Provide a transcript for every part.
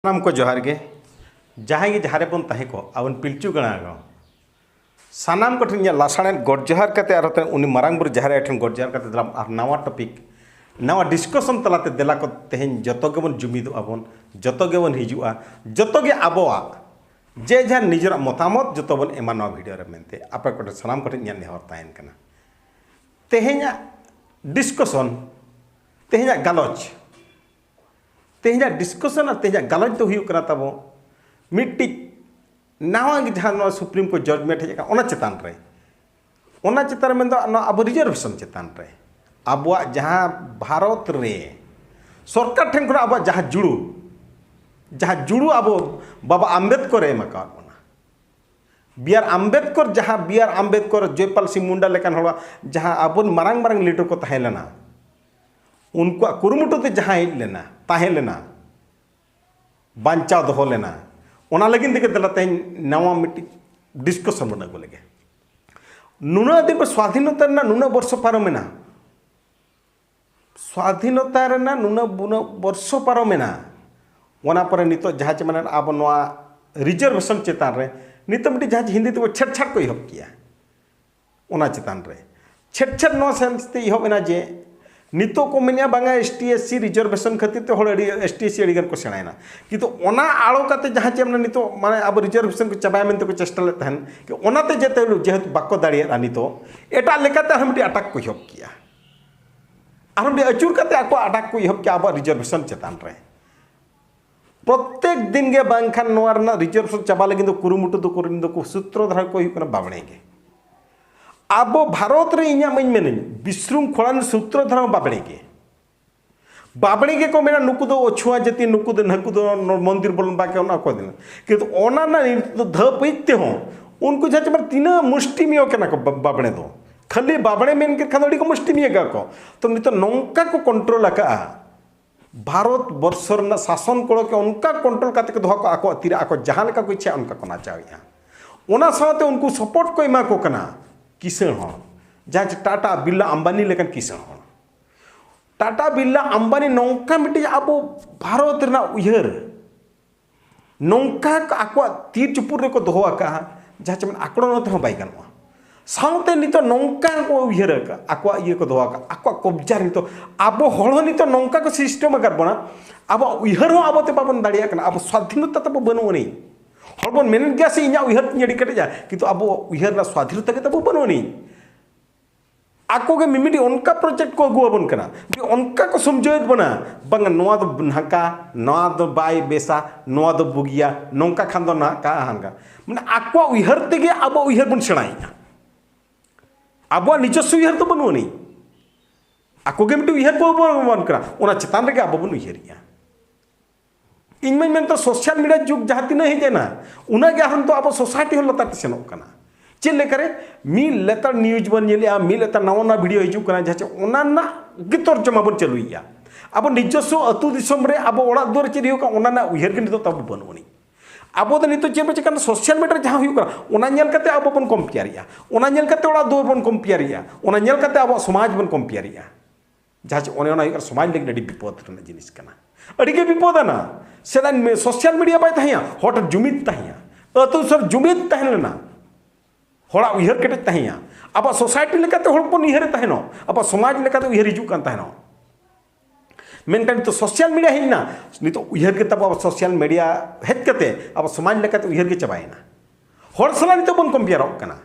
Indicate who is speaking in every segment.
Speaker 1: नाम को जोहार गे जहाँ गे जहाँ बन तहे को अब पिलचू गणा गो सानाम को ठन लासाणे गोड जोहार करते आर उनी मारांग बुरु जहाँ ठन गोड जोहार करते दलाम आर नवा टॉपिक नवा डिस्कशन तलाते देला को तेहेन जतो गे बन जुमिदो आबन जतो गे बन हिजुआ जतो गे आबोआ जे जहाँ निजर मतामत जतो बन एमा नवा वीडियो रे मेनते आपे को सानाम को ठन नेहर तायन कना तेहेन डिस्कशन तेहेन गालोच तेजा डिस्कशन और तेजा गलत तो हुई तब मिट्टी नवा जहाँ सुप्रीम कोर्ट जजमेंट हेजा चेतान में अब रिजर्वेशन चेतान अब जहाँ भारत रे सरकार ठेन खन अब जहाँ जुड़ू अब बाबा आम्बेडकर एमका बी आर आम्बेडकर जहाँ बी आर आम्बेडकर जयपाल सिंह मुंडा लेकान हड़ा जहाँ अब मारंग मारंग लीडर को तहे लेना उनको कुरुमुटुते जहाँ हेज लेना ताहे लेना बांचाव दो लेना ओना लगिन दिके दला तेन नवा मिट्टी डिस्कशन बना को लगे नुना दिन पर स्वाधीनता ना नुना वर्ष पारमेना स्वाधीनता ना नुना बुना वर्ष पारमेना ओना पर नितो जहाँ चे माने अब नवा रिजर्वेशन चेतान रे नितो मिट्टी जहाँ हिंदी तो छेड़छाड़ को इहब किया ओना चेतान रे छेड़छाड़ नो सेंस ते इहब एना जे नितो को मेनिया बांगा ST/SC रिजर्वेशन खातिर तो हड़ ST/SC अड़ीगन को सेणायना किंतु ओना आड़ो काते जहाँ चे नितो माने अब रिजर्वेशन को चबाय मेनते को चेष्टा ले तहन कि ओनाते जेते जेहेतु बाको दाड़िया नितो एटा लेकाते हम अटैक को इहब किया हम अचूर काते आको अटैक को इहब किया अब रिजर्वेशन चेतान रे प्रत्येक दिन गे बांखान नोआ रना रिजर्वेशन चबा लगिन दो कुरुमुटु दो कोरिन दो को सूत्रधार को हुकना बाबणे गे अब भारत रे इኛ मई मेने विशृंखला सूत्रधार बाबणे के को मेना नुकु दो ओछुआ जति नुकु दो नकु दो मंदिर बोलन बाके ओना को दिन किंतु ओना ना तो ध पइते हो उनको जच पर तीना मुष्टि मियो केना को बाबणे दो खाली बाबणे मेन के खादड़ी को मुष्टि मियेगा को तो नितो नंका को कंट्रोल का भारत वर्षर ना शासन को उनका कंट्रोल काते को धो को आको तीरा आको जहां लेका को इच्छा उनका कोना चाहिए ओना साथे उनको सपोर्ट को एमा को कना किसान हो जहाँ टाटा बिरला अंबानी लेकिन किसान हो टाटा बिरला अंबानी नौका मिट्टी अब भारत रे उहर नौका आको तीर चुपुर को दोहा का जहाँ चे आकड़न ते बै गानोआ साउते नितो नौका को उहर आको ये को दोहा का आको कब्जा नितो अब हड़ नितो नौका को सिस्टम कर बना अब उहर हो अब ते बाबन दाड़िया कना अब स्वाधीनता तब बनो नहीं हड़बन मेन गया से इना उहर ñड़ी कटे जा किंतु अब उहर ना स्वाधीनता के तब बनो नहीं आको के मिमिडी उनका प्रोजेक्ट को गुआबन कना बे उनका को समझोत बना बंग नोआ दो नहाका नोआ दो बाय बेसा नोआ दो बुगिया नोंका खान दो ना का हांगा माने आको उहर तेगे अब उहर बन सेणाइया अब निजस्व उहर तो बनो नहीं आको के मिटी उहर को बन कना ओना चेतान रे अब बन उहरिया इनमें में तो सोशल मीडिया जुग जहाँ तीन ही देना उन्हें हम तो अब सोसाइटी हो लता सेनों कना चेक लेकर मी लेतर न्यूज बन जेलिया मी लेतर नवा नवा वीडियो हिजू कना जहाँ ओना ना गितोर जमा बन चलुइया अब निजस्व अतु दिसम रे अब ओड़ा दुआर चेरी हो का ओना ना उहर के नितो तब बनोनी अब तो नितो चेब चेकन सोशल मीडिया जहाँ हुई कना ओना नेल कते अब बन कंपेयरिया ओना नेल कते ओड़ा दुआर बन कंपेयरिया ओना नेल कते अब समाज बन कंपेयरिया जहाँ ओने ओना समाज लेके अड़ी विपद रना जिनिस कना अड़ी के विपदना सेदान में सोशल मीडिया बाय तहिया हट जुमित तहिया अतु सब जुमित तहन लेना हड़ा उहर केटे तहिया अब सोसाइटी लेकाते हड़ बन उहर तहनो अब समाज लेकाते उहर हिजू कान तहनो मेनकान तो सोशल मीडिया हिना नितो उहर के तब अब सोशल मीडिया हेज कते अब समाज लेकाते उहर के चबायना हड़ सला नितो बन कंपेयर कना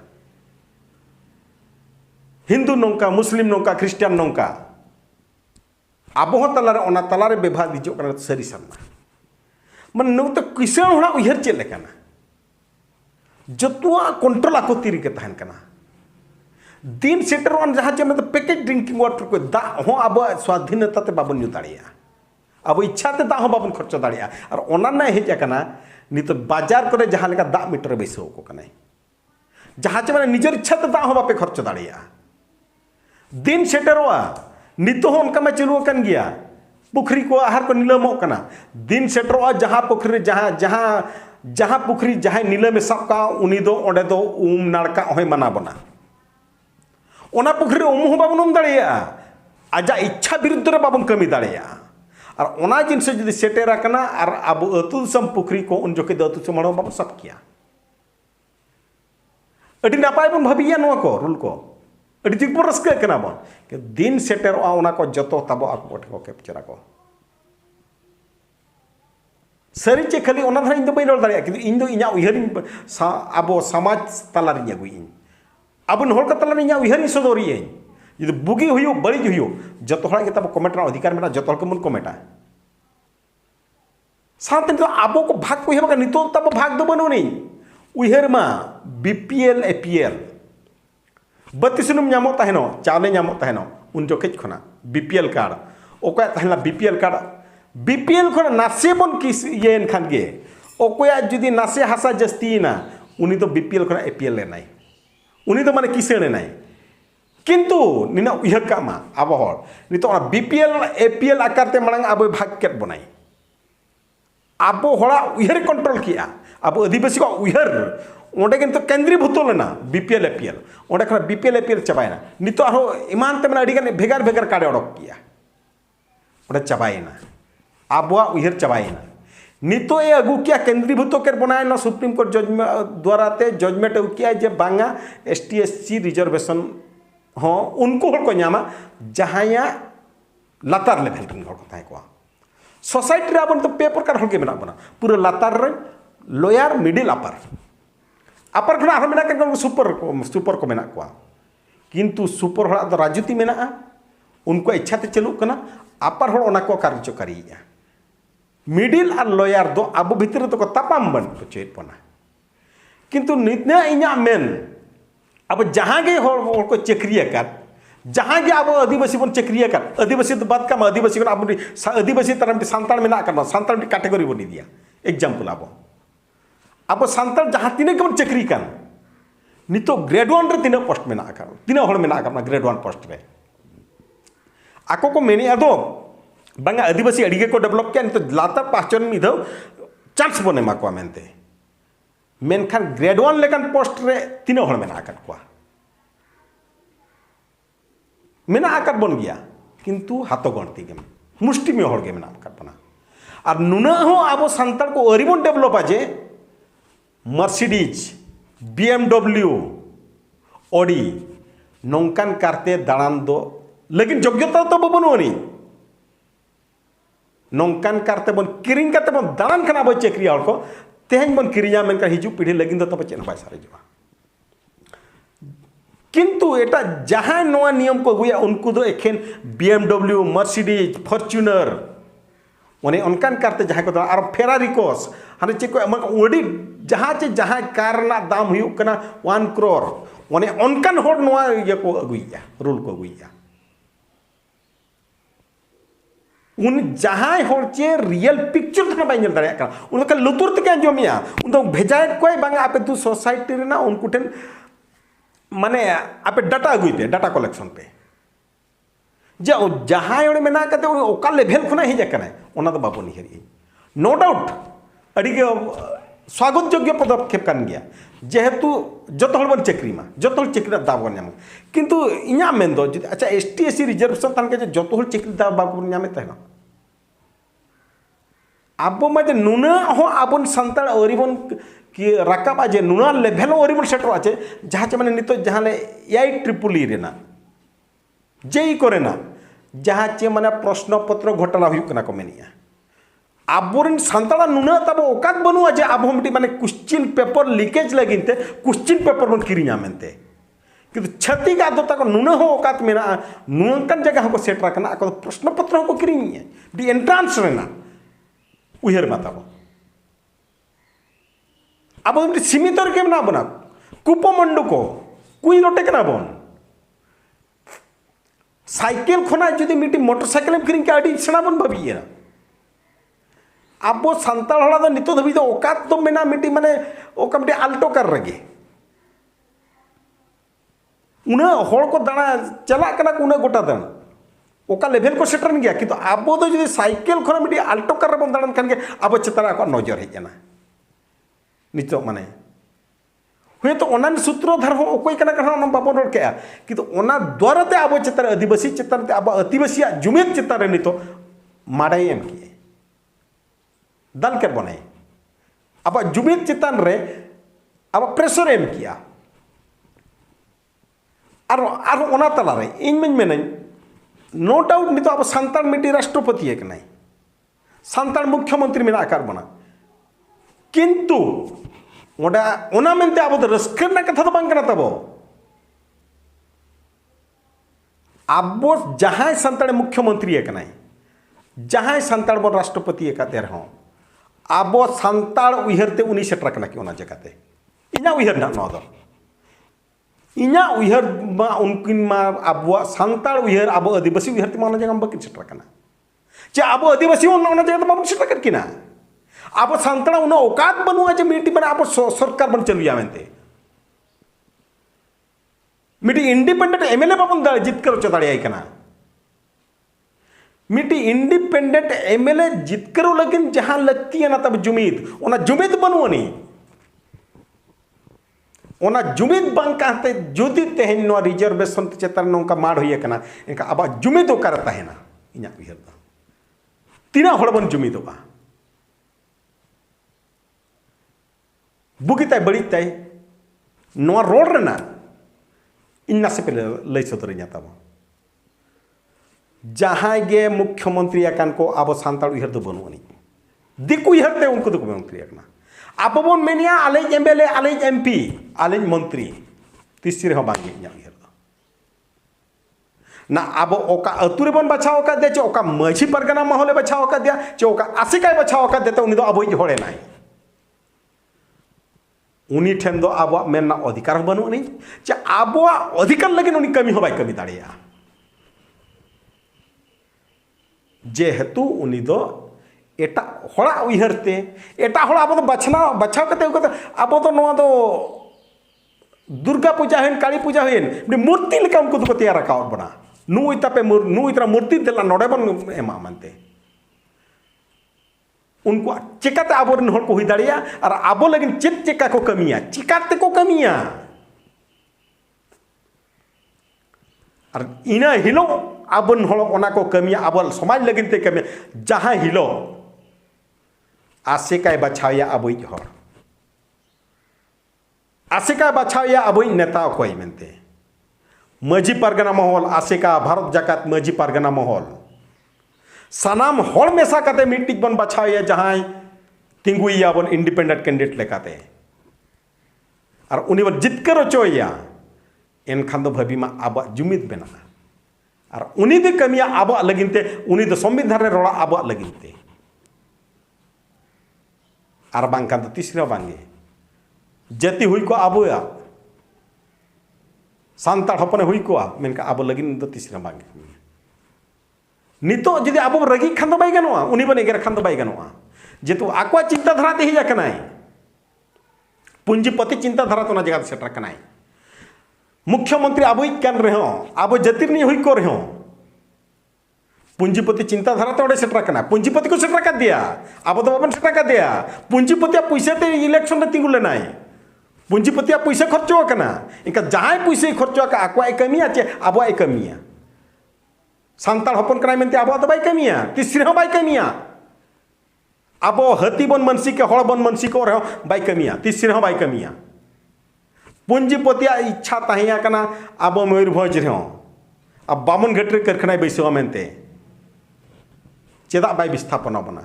Speaker 1: हिंदू नौका मुस्लिम नौका क्रिश्चियन नौका अब तलारे ओना तलारे विवाद हिजू कना सरी सामना मन नु तो किसान होना उहर चेले कना जतुआ कंट्रोल आको तीर के तहन कना दिन सेटर वन जहाँ चे मतलब पैकेज ड्रिंकिंग वाटर को दा हो अब स्वाधीनता ते बाबन न्यू दाड़िया अब इच्छा ते दा हो बाबन खर्च दाड़िया और ओना ना हेज कना नित बाजार करे जहाँ लेका दा मीटर बैसो को कना जहाँ चे माने निजर इच्छा ते दा हो बापे खर्च दाड़िया दिन सेटरवा नित हो उनका में चलुआ कन गया पुखरी को आहार को नीलमो कना दिन सेटरोआ जहाँ पुखरी जहाँ पुखरी जहाँ नीलम सबका उनी दो ओडे दो नाड़का होय मना बना ओना पुखरी उम हो बाबन दाड़िया आजा इच्छा विरुद्ध रे बाबन कमी दाड़िया और ओना जिनसे जुदी सेटेर आकना और अब अतु दिसम पुखरी को उन जोखे अतु दिसम हड़ बाबो सब किया अड़ी नापाय बन भाबिया नोआ को रूल को अड़ी दिग बन रस्का कना बन कि दिन सेटेरोआ ओना को जतो तबो आको कोठे को कैप्चर को सरी चे खाली ओना धारा इन दो बइन रोल दाड़िया किंतु इन दो इन्या उयहरिन अब समाज तलारिन अगुइन अब हड़ का तलारिन इन्या उयहरिन सदोरिये यदि बुगी हुयो बड़ी हुयो जतो हड़ के तब कमेंट रा अधिकार मेना जतो हड़ के मन कमेंटा साथ तो आबो को भाग को हेबा नितो तब भाग दो बनो नहीं उयहर मा बीपीएल एपीएल बत्तीसनुम नामो तहनो चावले नामो तहनो उन जोखेज खना बीपीएल कार्ड ओकया तहला बीपीएल कार्ड बीपीएल खन नासे बन किस येन खान गे ओकया जुदी नासे हासा जस्तीना उनी तो बीपीएल खन एपीएल लेनाय उनी तो माने किसे लेनाय किंतु निना उयहर कामा आबो हर नितो बीपीएल एपीएल आकारते मांग आबो भाग केट बनाई आबो हड़ा उयहर कंट्रोल किया अब आदिवासी को उयहर ओंडे किंतु केंद्रीभूत लेना बीपीएल एपीएल ओंडे खना बीपीएल एपीएल चाबायना नितो आरो इमान ते माने अडी गाने भेगार भेगार काडे ओडक किया ओंडे चाबायना आबोआ उयहर चाबायना नितो ए अगु किया केंद्रीभूत के बनायना सुप्रीम कोर्ट जजमेंट द्वारा ते जजमेंट अगु किया जे बांगा एसटी एससी रिजर्वेशन हो उनको हड़ को नामा जहाया लातार लेवल किन हड़ को ताय को सोसाइटी रे अपन तो पेपर कार हड़ के मेना बना पूरा लातार रे लोअर मिडिल अपर खना आरो मेना के सुपर को मेना को किंतु सुपर हड़ा तो राजनीति मेना उनको इच्छा ते चलुक कना अपर हड़ ओना को कार्यचकारिया मिडिल और लोअर दो अब भीतर तो को तापाम बन चेत पना किंतु नितना इन्या मेन अब जहाँ गे हड़ को चक्रिया कर जहाँ गे अब आदिवासी बन चक्रिया कर आदिवासी तो बात का आदिवासी को अब आदिवासी तरह सानताल मेना करना सानताल कैटेगरी बनी दिया एग्जाम्पल अब सानताल जहाँ तीन के चक्री कान नितो ग्रेड 1 रे तीन पोस्ट मेना कर तीन हड़ मेना करना ग्रेड 1 पोस्ट रे आको को मेने अदो बांगा आदिवासी अड़ी को डेवलप किया नितो लातार पाचन मिधो चांस बने मा को मेनते मेनखान ग्रेड 1 लेकान पोस्ट रे तीन हड़ मेना कर को मेना आकर बन गया किंतु हाथो गणती के मुष्टि में हड़ के मेना कर बना और नुना हो अब सानताल को अरिबन डेवलप आजे मर्सिडीज बीएमडब्ल्यू ओडी नौकान कारते दाड़ान दो लेकिन योग्यता तो बनुनी नौकान कारते बन किरिंग करते बन दाड़ान खाना अब चेकरी हड़ को तेहन बन किरिया मेनका हिजू पीढ़ी लगिन तब चेन बाय सारेजुआ किंतु एटा जहां नवा नियम को अगुया उनको दो एखेन बीएमडब्ल्यू मर्सिडीज फॉर्च्यूनर उन्हें उनकान करते जहाँ को और फेरारी कोस हाँ चे को ओडी जहाँ चे जहाँ कार ना दाम हुई कना 1 करोड़ उन्हें उनकान हड़ नवा ये को अगुया रूल को अगुया उन जहाँ हड़ चे रियल पिक्चर थाना बाई दाड़ा का उनका लुतुर तक आंजमिया उन तो भेजाए कोई बांगा आपे तू सोसाइटी रे ना उनको ठेन माने आपे डाटा अगुते डाटा कलेक्शन पे जे जहाँ ओडे मेना कते ओका लेवल खुना हेज कना ओना तो बाबो निहरी नो डाउट अड़ी के स्वागत योग्य पदक्षेप कान गया जेहेतु जतो हड़ बन चक्री मा जतो हड़ चक्री दाव बन नाम किंतु इया मेन दो अच्छा एसटी एससी रिजर्वेशन तान के जतो हड़ चक्री दाव बाबो नामे तहना आबो मा जे नुना हो आबन संताल अरिबन कि राकाबा जे नुना लेवल अरिबन सेटर आछे जहाँ चे माने नितो जहाँ ले AIEEE रेना जेई करे ना जहाँ चे माने प्रश्न पत्र घोटाला हुई कना को मेनिया आबोरिन संताला नुना तब औकात बनुआ जे अब हम माने क्वेश्चन पेपर लीकेज लगिनते क्वेश्चन पेपर बन किरिया मेनते किंतु छती का दो तक नुना हो औकात मेना नुनकन जगह को सेट रखना को प्रश्न पत्र को किरिया दी एंट्रांस रेना उयहर माताबो अब हम सीमित के ना बना कुपमंडु को कुई रोटे कना बन साइकिल खोना जुदी मिट्टी मोटरसाइकिल किरिंग के आड़ी सेना बन भाबिया अब सानताल हड़ा दो नितो धबी दो औकात तो मेना मिट्टी माने ओका मिट्टी आल्टो कर रगे उन्हें हड़ को दाना चला कना उन्हें गोटा दाना ओका लेवल को सेटर गया किंतु अब तो जुदी साइकिल खोना मिट्टी आल्टो कर रबन दाना खान के अब चेतना को नजर हेजना नितो माने हुए तो ओनान सूत्रधार हो ओकोई कना कना ओना बाबन रोड के किंतु ओना द्वारा ते अब चेतार आदिवासी चेतार ते अब आदिवासी जुमेद चेतार नितो माड़े एम किए दल के बनाए अब जुमिद चितान रे अब प्रेशर एम किया और ओना तला रे इन में मेन नो डाउट नितो अब सांताल मिट्टी राष्ट्रपति एक नहीं सांताल मुख्यमंत्री में आकार बना किंतु ओना मेनते अब तो रस्कर ना कथा तो बांग कना तबो अब जहां सांताल मुख्यमंत्री एक नहीं जहां सांताल बन राष्ट्रपति एक आते रहो अब सांताल उयहरते उनी सेटर कना कि ओना जगहते इना उयहर ना नो दो इना उयहर मा उनकिन मा अब सांताल उयहर अब आदिवासी उयहर ते माना जगह बकिन सेटर कना चे अब आदिवासी ओना जगह तो बाबन सेटर कर किना अब सांताल उना औकात बनुआ जे मिटी बना अब सरकार बन चलुया मेनते मिटी इंडिपेंडेंट एमएलए बाबन दा जितकर चदाड़ी आई कना मिटी इंडिपेंडेंट एमएलए जितकर लगिन जहां लगती है ना तब जुमीद ओना जुमीद बनुआनी ओना जुमीद बांग कहते जुदी तेहन नो रिजर्वेशन चेतन नोंका माड़ होय कना इनका अब जुमीद करता है ना इना उयहर दा तीना हड़ बन जुमीदोगा बुगिताय बड़ीताय नोआ रोड रेना इन्ना से पहले लई सदरኛ तब जहां गे मुख्यमंत्री अकान को अब सांताल उयहर दो बनुआनी दिकु उयहरते उनको दो मंत्री अकना अब बन मेनिया आले एमएलए आले एमपी आले मंत्री तीसरे हो बांगे इना उयहर दो ना अब ओका अतुरे बन बचाव का दे चे ओका माझी परगना महले बचाव का दिया चे ओका आसिकाय बचाव का देते उनी दो अब होड़े नाई उनी ठेन दो अब मेना अधिकार बनुआनी चे अब अधिकार लगे उनी कमी हो बाई कमी दाड़िया जेहेतु उनी दो एटा हड़ा उयहरते एटा हड़ा अब तो बचाव करते अब तो नोआ दो दुर्गा पूजा हेन काली पूजा हेन मूर्ति लेका उनको तो तैयार रखा बना नु इतापे नु इतरा मूर्ति देला नोडे बन एमा मानते उनको चिकाते आबोरन हर को हुई दाड़िया और आबो लेकिन चित चिका को कमिया चिकाते को कमिया और इना हिलो आबन हल ओना को कमिया आबल समाज लगिन ते कमिया जहां हिलो आसिकाय बचाया अबई हर आसिका बचाया अबई नेता कोई मेनते माझी परगना महल आसिका भारत जाकात माझी परगना महल सानाम हर मेसा कते मिट्टी बन बचाया जहां तिंगुया बन इंडिपेंडेंट कैंडिडेट लेकाते और उनी बन जितकर चोया एनखान दो भाबी मा अब जुमिद बेना और उनी दे कमिया अब लगिनते उनी दो संविधान रे रोड़ा अब लगिनते और बांकान तो तीसरा बांगे जति हुई को आबोया सांताल हपने हुई को मेनका अब लगिन तो तीसरा बांगे नितो जदि अब रगी खान दो बाई गनोआ उनी बन एगर खान दो बाई गनोआ जेतु आक्वा चिंताधारा ते हिजा कनाय पूंजीपति चिंताधारा तो ना जगह सेटर कनाय मुख्यमंत्री आबई कैन रहे हो अब जतिरनी हुई को रहे हो पूंजीपति चिंताधारा तो सेटर कना पूंजीपति को सेटर कर दिया अब तो बाबन सेटर कर दिया पूंजीपति पैसा ते इलेक्शन रे तिंगुले नाय पूंजीपति पैसा खर्चो कना इनका जहां पैसा खर्चो का आक्वा कमिया चे अब कमिया सांताल हपन कनाय मेनते अब तो बाई कमिया तीसरे हो बाई कमिया अब हाथी बन मनसी के हड़ बन मनसी को रहे बाई कमिया तीसरे हो बाई कमिया पूंजीपतिया इच्छा तहिया कना अब मयूरभंज रहे अब बामन घाटे कारखाना बैसवा मेनते चेदा बाई विस्थापन बना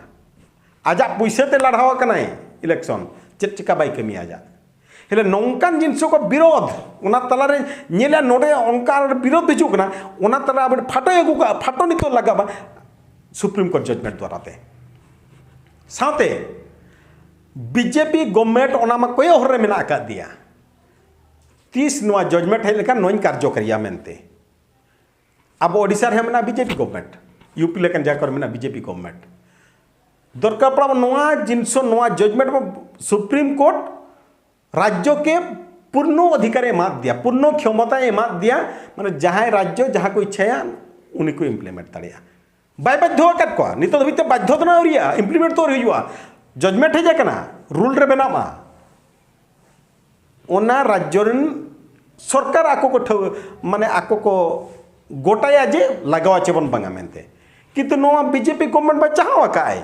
Speaker 1: आजा पैसा ते लड़ावा कनाय इलेक्शन चेद चिका बाई कमी आजा हेले नौकान जिनस को विरोध ओना तलारे नेला नोडे ओनकार विरोध हिजुकना ओना तला अब फाटो एगु फाटो नितो लगाबा सुप्रीम कोर्ट जजमेंट द्वारा ते साथे बीजेपी गवर्नमेंट ओना मा कोय हर रे मेना का दिया 30 नोआ जजमेंट है लेका नोइन कार्यकरिया मेनते अब ओडिसा रे मेना बीजेपी गवर्नमेंट यूपी लेकन जाकर मेना बीजेपी गवर्नमेंट दरकार पड़ा नोआ जिनस नोआ जजमेंट सुप्रीम कोर्ट राज्य के पूर्ण अधिकार एमा दिया पूर्ण क्षमता एमा दिया माने जहां राज्य जहां को इच्छा उन्हीं को इम्प्लीमेंट दाड़िया बाय बाध्य कर को नित धबिते बाध्य तो ना होरिया इम्प्लीमेंट तो होइया जजमेंट है जाकना रूल रे बेनामा ओना राज्य रन सरकार आको को माने आको को गोटाया जे लगावा चेबन बांगा मेनते किंतु नोआ बीजेपी गवर्नमेंट बा चाहवा काए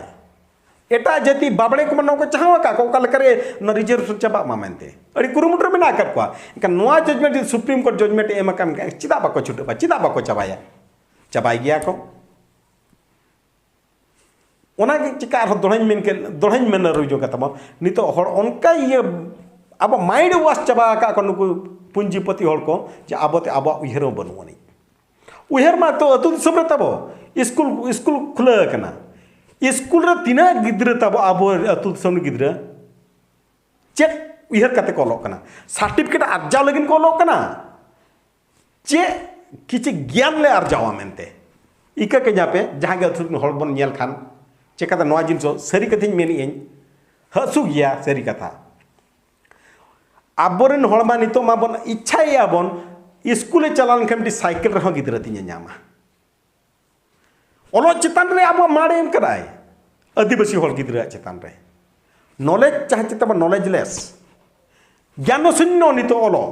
Speaker 1: एटा जाति बाबड़े को मनो को चाहवा का को कलकरे न रिजर्वेशन चाबा मा मेनते अड़ी कुरुमुटर में ना कर को इनका नोआ जजमेंट सुप्रीम कोर्ट जजमेंट एम काम का चिदा बाको छुटे बा चिदा बाको चाबाया चाबाई गया को ओना के चिका दोहन मेन रुजो का तमा नितो हर उनका ये अब माइंड वाश चाबा का को नुकु पूंजीपति हर को जे आबते आबा उहर बनवनी उहर मा तो अतु दिसम रे तबो स्कूल खुला कना स्कूल रे तिना गिद्र तबो आबो अतु दिसम गिद्र चेक उहर कते को लोक कना सर्टिफिकेट अर्जाव लगिन को लोक कना चे किछि ज्ञान ले अर्जावा मेनते इका के जापे जहां गे अतु हर बन नेल खान चेकाता नोआ जिनसो सरी कथिन मेनी एन हसु गया सरी कथा आबोरेन हड़मा नितो मा बन इच्छा याबन स्कूल चलान खेमटी साइकिल रह गिद्र तिन नामा ओलो चितान रे आबो माड़े एम कराय आदिवासी हल गिद्र चितान रे नॉलेज चाहे चिता नॉलेजलेस ज्ञान शून्य नितो ओलो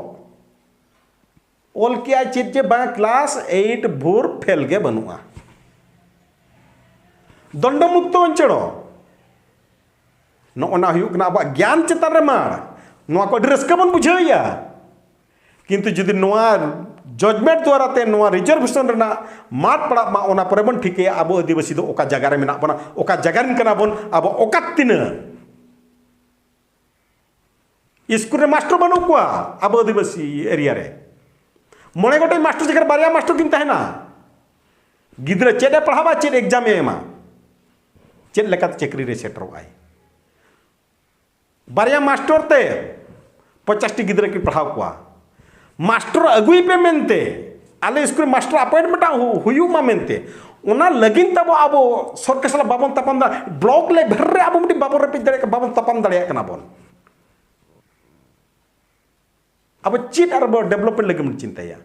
Speaker 1: ओल किया चित जे बा क्लास 8 भोर फेल गे बनुआ दंडमुक्त अंचल नोना अब ज्ञान चितान रे माड़ नोआ को रस्का बन बुझाया किंतु जुदी नोआ जजमेंट द्वारा ते नोआ रिजर्वेशन रेना माट पड़ा मा ओना परे बन ठिके अब आदिवासी दो ओका जगह रे मेना बना ओका जगह रिन कना बन अब ओका तिना स्कूल रे मास्टर बनु को अब आदिवासी एरिया रे मोने गोटे मास्टर जगह बारिया मास्टर किन तहना गिद्र चेडे पढ़ावा चेड एग्जाम एमा चेड लेका चेकरी रे सेटरवाई बारिया मास्टर ते 50 गिद्र की पढ़ाव को मास्टर अगुई पे मेनते आले स्कूल मास्टर अपॉइंटमेंट हुयु मा मेनते ओना लगिन तब अब सरकार सला बाबन तपन दा ब्लॉक ले भर रे अब मटी बाबन रे पिदरे के बाबन तपन दड़िया कना बन अब चीट आर डेवलपमेंट लगे मन चिंताया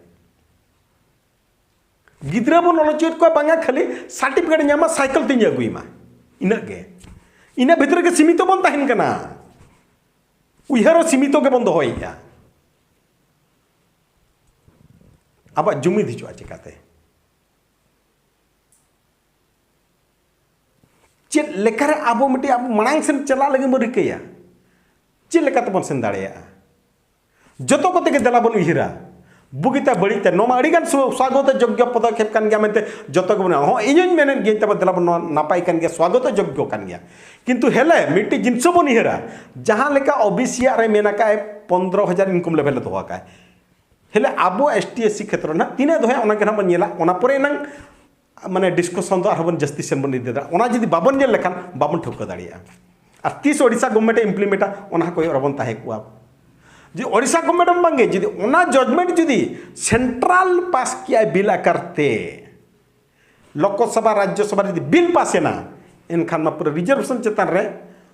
Speaker 1: गिद्रा बन नो चीट को बांगा खाली सर्टिफिकेट न्यामा साइकिल तिन अगुई मा इना गे इना भीतर के सीमित बन ताहिन कना उहर सीमित के बन दोया अब जुमिद हिजुआ चिकाते चेद लेकर अब मिट्टी अब मनांग से चला लगे बन रिकया चेद लेकर तबन सेन दाड़िया जतो को ते दला बन उहिरा बुगिता बड़ीते नोमा अड़ीगान स्वागत योग्य पदक्षेप कान गया मेनते जतो को हो इᱧ मेनन गे तब दला बन नापाई कान गया स्वागत योग्य कान गया किंतु हेले मिट्टी जिनस बन उहिरा जहां लेका ओबीसी रे मेना का 15,000 इनकम लेवल दोहा का हेले अब एसटी एससी क्षेत्र ना तीने दोहे ओना के ना बन नेला ओना परे नंग माने डिस्कशन दो आरबन जस्ती सेन बन दिदा ओना जदी बाबन नेल लेखान बाबन ठोक दाड़िया और 30 ओडिसा गवर्नमेंट इम्प्लीमेंटा ओना को रबन ताहे कुआ जी ओडिसा गवर्नमेंट मांगे जदी ओना जजमेंट जदी सेंट्रल पास किया बिल करते लोकसभा राज्यसभा जदी बिल पास ना इनखान मा पूरा रिजर्वेशन चेतन रे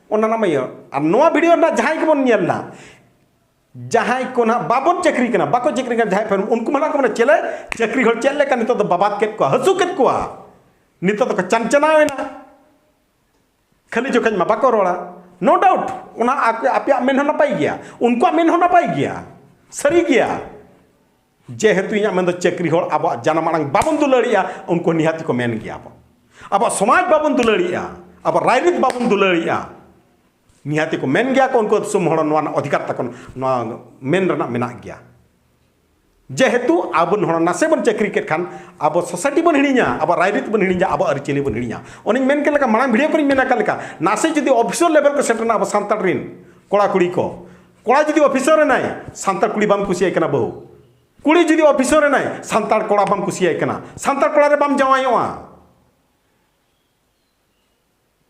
Speaker 1: ओना ना मय और नोआ वीडियो ना जहां के बन नेलना जहां को ना बाबन चक्री करना बाको चक्री कर जहां पर उनको मना को चले चक्री हल चल लेका नितो तो बाबात के को हसु के को नितो तो चंचना ना खाली जो कन मा बाको रोड़ा नो डाउट उना आपया मेन होना पाई गया उनको मेन होना पाई गया सरी गया जेहेतु इया में चक्री हल अब जानमांग बाबन दुलड़िया उनको निहाती को मेन गया अब समाज बाबन दुलड़िया अब राजनीति बाबन दुलड़िया निहाती को मेन गया को उनको सुमहड़ अधिकार तक मेन रना मेना गया जेहेतु अब नासे बन चक्री के खान अब सोसाइटी बन हिड़ीना अब राजनीति बन हिड़ीना अब अरिचली बन हिड़ीना उन्हें मेन के लेका मांग भिडियो को मेना का लेका नासे जदि ऑफिसर लेवल को सेटना अब सांताड़ रिन कोड़ा कुड़ी को कोड़ा जदि ऑफिसर नाय सांताड़ कुड़ी बाम कुसिया कना बहु कुड़ी जदि ऑफिसर नाय सांताड़ कोड़ा बाम कुसिया कना सांताड़ कोड़ा रे बाम जावायोआ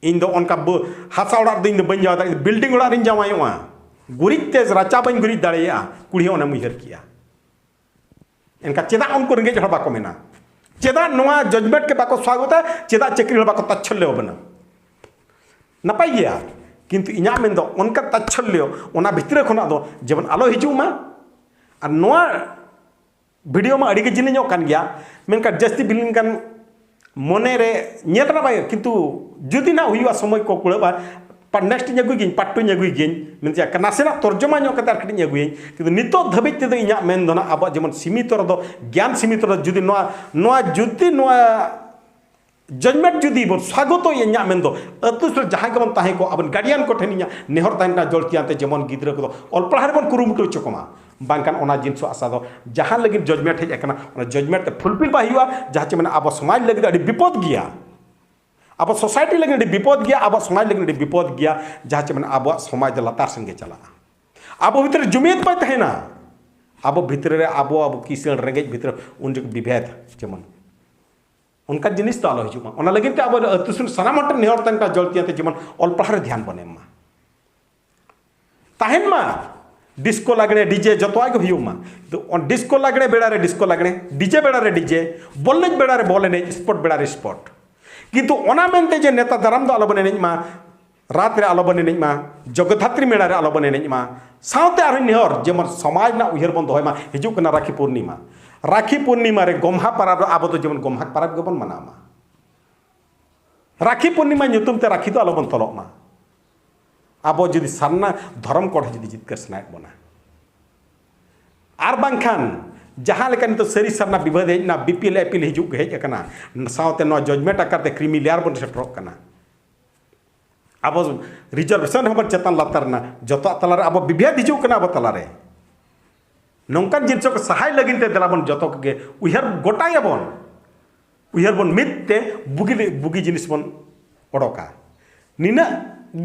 Speaker 1: इन दो उनका हासा ओड़ा दिन बन जावा बिल्डिंग ओड़ा रिन जावायोआ गुरिज तेज राचा बन गुरिज दाड़िया कुड़ी ओना मुहर किया इनका चेदा उनको रेंगेज हड़ बाको मेना चेदा नोआ जजमेंट के बाको स्वागत है चेदा चक्री हड़ बाको तच्छल्य बना नपाई गया किंतु इना मेन दो उनका तच्छल्य ओना भितर खना दो जेबन आलो हिजू मा और नोआ वीडियो में अड़ी के जिनिस कान गया मेनका जस्ती बिलिंग कान मने रे नेलना बाय किंतु जुदी ना हुआ समय को कुड़बा पर नेक्स्ट अगुई पार्टुन अगुई मेन नासेना तर्जमा कटी अगुई कि नितो धाबी तेद इना मेन दो अब जेमन सीमित ज्ञान सीमित जुदी जुदी जजमेंट जुदी बन स्वागत इन्या मेन दो अतु से जहां के बन ताहे को अब गार्डियन को ठेन इन्या नेहर ताहेन ना जलतियाते जेमन गिद्रा को ऑल पढ़ार बन कुरुमुटु चकोमा बांकान ओना जिनसो आशा दो जहां लगी जजमेंट हेज एकना ओना जजमेंट ते फुलफिल बा हुआ जहां चे माने अब समाज लगी अड़ी विपद गया अब सोसाइटी लगी अड़ी विपद गया अब समाज लगी अड़ी विपद गया जहां चे माने अब समाज लतार संगे चला अब भीतर जुमियत पाई तहेना अब भीतर अब किसान रेंगेज भीतर उन विभेद जेमन उनका जिनिस तो आलो हिजुमा ओना लगिन ते अब अतुसुन सनाम हट नेहर तन का जलतियाते जेमन ऑल पढ़ार ध्यान बनेमा ताहेन मा डिस्को लागणे डीजे जतवा के हुयुमा तो डिस्को लागणे बेड़ा रे डिस्को लागणे डीजे बेड़ा रे डीजे बॉलेज बेड़ा रे बॉल एने स्पोर्ट बेड़ा रे स्पोर्ट किंतु ओना मेनते जे नेता दाराम दो आलो बने मा रात रे आलो बने मा जगधात्री मेड़ा रे आलो बने मा सावते आरो नेहर जेमन समाज ना उहर बन दोय मा हिजु कना राखी पूर्णिमा रे गोमहा परब अब तो जेमन गोमहा परब के बन मनामा राखी पूर्णिमा nyutum ते राखी तो आलो बन तलमा अब जुदी सारना धर्म कोड जुदी जितकर सनाय बना आर बांखान जहां लेकिन तो सरी सारना विवाद हेज ना बीपीएल एपीएल हिजु हेज कना सावते नो जजमेंट करते क्रिमिलियर बन सेटरक कना अब रिजर्वेशन हम चेतन लातारना जतो तलारे अब विभेद हिजु कना अब तलारे नौकान जिनसो को सहाय लगिन ते दलाबन जतो के उहर गोटायाबन उहर बन मितते बुगी जिनिस बन ओडोका निना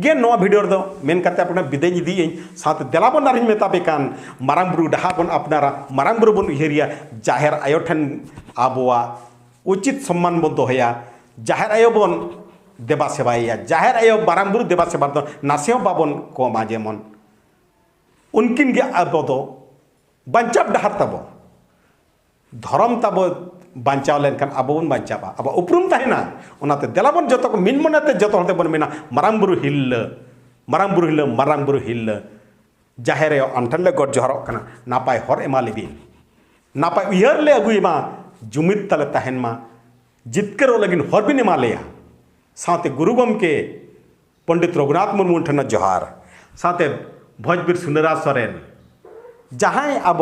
Speaker 1: गे नो वीडियो दो मेन करते अपना विदेय दी साथ दलाबन नारिन मेताबे कान मारांगबुरु डहाबन अपनारा मारांगबुरु बन उहरिया जाहेर आयोठन आबोआ उचित सम्मान बन दोहया जाहेर आयो बन देबा सेवाया जाहेर आयो मारांगबुरु देबा सेबा दो नासेव बाबन को माजेमन उनकिन गे अब दो बंचाव डहार तब धर्म तब बंचाव लेनखान अब बन बंचावा अब उपरुम तहेना ओनाते देलाबन जतो को मिन मनते जतो हते बन मेना मारांगबुरु हिल्ल जाहेर आमठन ले गड जहरक कना नापाय हर एमा लेबी नापाय उहर ले अगुयमा जुमित तले तहेन मा जितकर लगिन हर बिन एमा लेया साथे गुरु गमके पंडित रघुनाथ मुर्मू ठन जोहार साथे भोजबीर सुनरा सोरेन जहां अब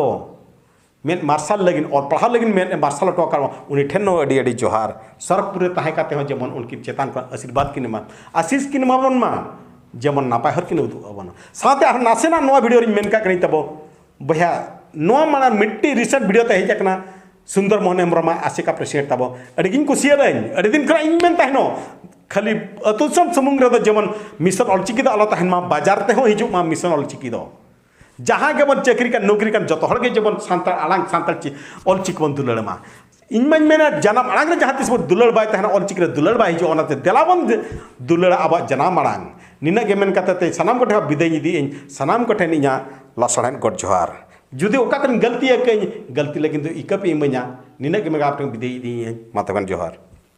Speaker 1: मेन मार्शल लगिन और पढ़ा लगिन मेन मार्शल टोकर उनी ठेन अड़ी अड़ी जोहार सरकपुर तहे काते हो जेमन उनकी चेतान को आशीर्वाद किन मा आशीष किन माबन मा जेमन नापाय हर किन उदु अबन साथे आर नासेना नोआ वीडियो रिन मेन का कनी तबो बया नोआ माना मिट्टी रिसेंट वीडियो ते हेजकना सुंदर मोहन हेम्ब्रमा आशिका प्रेसिडेंट तबो अडिगिन कुसियारन अडी दिन करा इन मेन तहनो खाली अतुसम समुंग रे जेमन मिशन ऑलचिकी द आलो तहन मा बाजार ते हो हिजु मा मिशन ऑलचिकी दो जहां के बन चाकरी का नौकरी का जतो हर के जबन सांताल आलांग सांताल ची ऑलचिक बन दुलड़ मा इन मन मेना जनाम आलांग रे जहां तिस बन दुलड़ बाय तहना ऑलचिक रे दुलड़ बाय हिजु ओनाते देलाबन दुलड़ आबा जनाम आलांग निना के मेन कते सनाम को ठा विदाय दी सनाम को ठेन इया लसड़न गड जोहार जुदी ओका कन गलती है गलती लेकिन तो इकप इमanya निना के मेगा आपन विदाय दी मातगन जोहार।